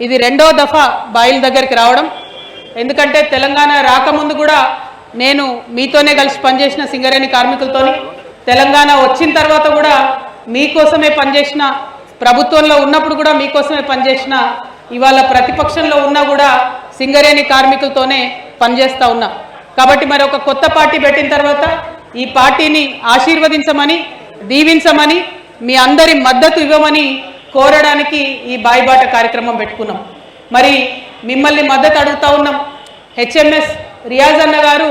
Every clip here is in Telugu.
ఇది రెండో దఫా బాయిల్ దగ్గరికి రావడం. ఎందుకంటే తెలంగాణ రాకముందు కూడా నేను మీతోనే కలిసి పనిచేసిన సింగరేణి కార్మికులతోని, తెలంగాణ వచ్చిన తర్వాత కూడా మీకోసమే పనిచేసిన, ప్రభుత్వంలో ఉన్నప్పుడు కూడా మీకోసమే పనిచేసిన, ఇవాళ ప్రతిపక్షంలో ఉన్నా కూడా సింగరేణి కార్మికులతోనే పనిచేస్తూ ఉన్నా. కాబట్టి మరి ఒక కొత్త పార్టీ పెట్టిన తర్వాత ఈ పార్టీని ఆశీర్వదించమని, దీవించమని, మీ అందరి మద్దతు ఇవ్వమని కోరడానికి ఈ బాయిబాట కార్యక్రమం పెట్టుకున్నాం. మరి మిమ్మల్ని మద్దతు అడుగుతా ఉన్నాం. హెచ్ఎంఎస్ రియాజ్ అన్న గారు,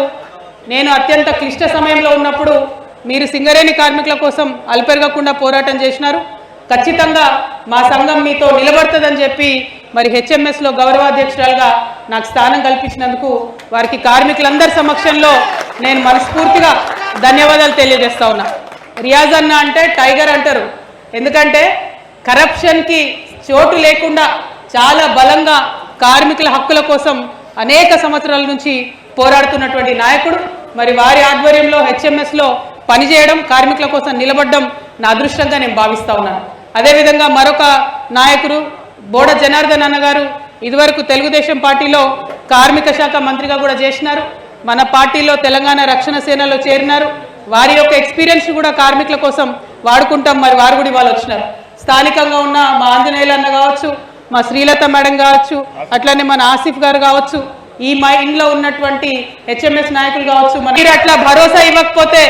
నేను అత్యంత క్లిష్ట సమయంలో ఉన్నప్పుడు మీరు సింగరేణి కార్మికుల కోసం అల్పెరగకుండా పోరాటం చేసినారు. ఖచ్చితంగా మా సంఘం మీతో నిలబడుతుందని చెప్పి మరి హెచ్ఎంఎస్లో గౌరవాధ్యక్షురాలుగా నాకు స్థానం కల్పించినందుకు వారికి కార్మికులందరి సమక్షంలో నేను మనస్ఫూర్తిగా ధన్యవాదాలు తెలియజేస్తా ఉన్నా. రియాజ్ అన్న అంటే టైగర్ అంటారు. ఎందుకంటే కరప్షన్కి చోటు లేకుండా చాలా బలంగా కార్మికుల హక్కుల కోసం అనేక సంవత్సరాల నుంచి పోరాడుతున్నటువంటి నాయకుడు. మరి వారి ఆధ్వర్యంలో హెచ్ఎంఎస్లో పనిచేయడం, కార్మికుల కోసం నిలబడడం నా అదృష్టంగా నేను భావిస్తా ఉన్నాను. అదేవిధంగా మరొక నాయకుడు బోడ జనార్దన్ అన్న గారు ఇదివరకు తెలుగుదేశం పార్టీలో కార్మిక శాఖ మంత్రిగా కూడా చేసినారు. మన పార్టీలో తెలంగాణ రక్షణ సేనలో చేరినారు. వారి యొక్క ఎక్స్పీరియన్స్ కూడా కార్మికుల కోసం వాడుకుంటాం. మరి వారు కూడా ఇవాళ వచ్చినారు. స్థానికంగా ఉన్న మా ఆంజనేయులు అన్న కావచ్చు, మా శ్రీలత మేడం కావచ్చు, అట్లనే మన ఆసిఫ్ గారు కావచ్చు, ఈ మా ఇంట్లో ఉన్నటువంటి హెచ్ఎంఎస్ నాయకులు కావచ్చు, మీరు అట్లా భరోసా ఇవ్వకపోతే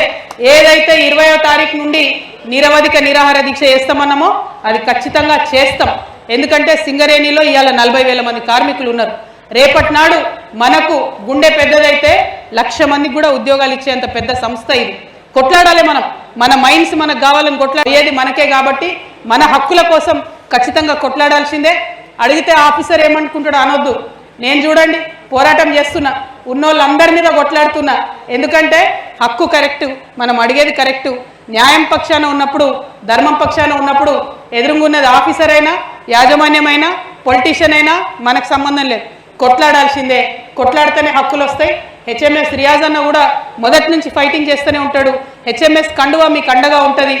ఏదైతే 20వ తారీఖు నుండి నిరవధిక నిరాహార దీక్ష చేస్తామన్నామో అది ఖచ్చితంగా చేస్తాం. ఎందుకంటే సింగరేణిలో ఇవాళ 40,000 మంది కార్మికులు ఉన్నారు. రేపటి నాడు మనకు గుండె పెద్దదైతే 1,00,000 మందికి కూడా ఉద్యోగాలు ఇచ్చేంత పెద్ద సంస్థ ఇది. కొట్లాడాలి మనం, మన మైండ్స్ మనకు కావాలని కొట్లాడేది మనకే. కాబట్టి మన హక్కుల కోసం ఖచ్చితంగా కొట్లాడాల్సిందే. అడిగితే ఆఫీసర్ ఏమనుకుంటాడో అనొద్దు. నేను చూడండి పోరాటం చేస్తున్నా, ఉన్నోళ్ళందరి మీద కొట్లాడుతున్నా. ఎందుకంటే హక్కు కరెక్టు, మనం అడిగేది కరెక్టు. న్యాయం పక్షాన ఉన్నప్పుడు, ధర్మం పక్షాన ఉన్నప్పుడు ఎదురుగున్నది ఆఫీసర్ అయినా, యాజమాన్యమైనా, పొలిటీషియన్ అయినా మనకు సంబంధం లేదు. కొట్లాడాల్సిందే. కొట్లాడితేనే హక్కులు వస్తాయి. హెచ్ఎంఎస్ రియాజ్ అన్న కూడా మొదటి నుంచి ఫైటింగ్ చేస్తూనే ఉంటాడు. హెచ్ఎంఎస్ కండువా మీకు అండగా ఉంటుంది.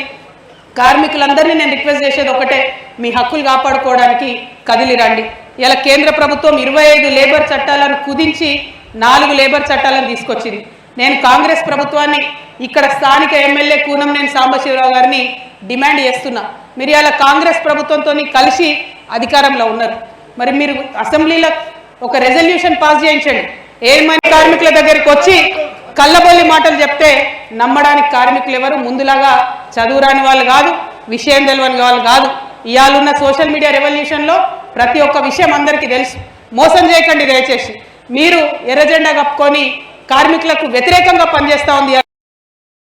కార్మికులందరినీ నేను రిక్వెస్ట్ చేసేది ఒకటే, మీ హక్కులు కాపాడుకోవడానికి కదిలి రండి. ఇలా కేంద్ర ప్రభుత్వం 25 లేబర్ చట్టాలను కుదించి 4 లేబర్ చట్టాలను తీసుకొచ్చింది. నేను కాంగ్రెస్ ప్రభుత్వాన్ని, ఇక్కడ స్థానిక ఎమ్మెల్యే కూనంనేని సాంబశివరావు గారిని డిమాండ్ చేస్తున్నా. మీరు ఇలా కాంగ్రెస్ ప్రభుత్వంతో కలిసి అధికారంలో ఉన్నారు. మరి మీరు అసెంబ్లీలో ఒక రెజల్యూషన్ పాస్ చేయించండి. ఏమైనా కార్మికుల దగ్గరికి వచ్చి కళ్ళబొల్లి మాటలు చెప్తే నమ్మడానికి కార్మికులు ఎవరు ముందులాగా చదువురాని వాళ్ళు కాదు, విషయం తెలియని వాళ్ళు కాదు. ఇవాళ సోషల్ మీడియా రెవల్యూషన్లో ప్రతి ఒక్క విషయం అందరికీ తెలుసు. మోసం చేయకండి దయచేసి. మీరు ఎర్రజెండా కప్పుకొని కార్మికులకు వ్యతిరేకంగా పనిచేస్తూ ఉంది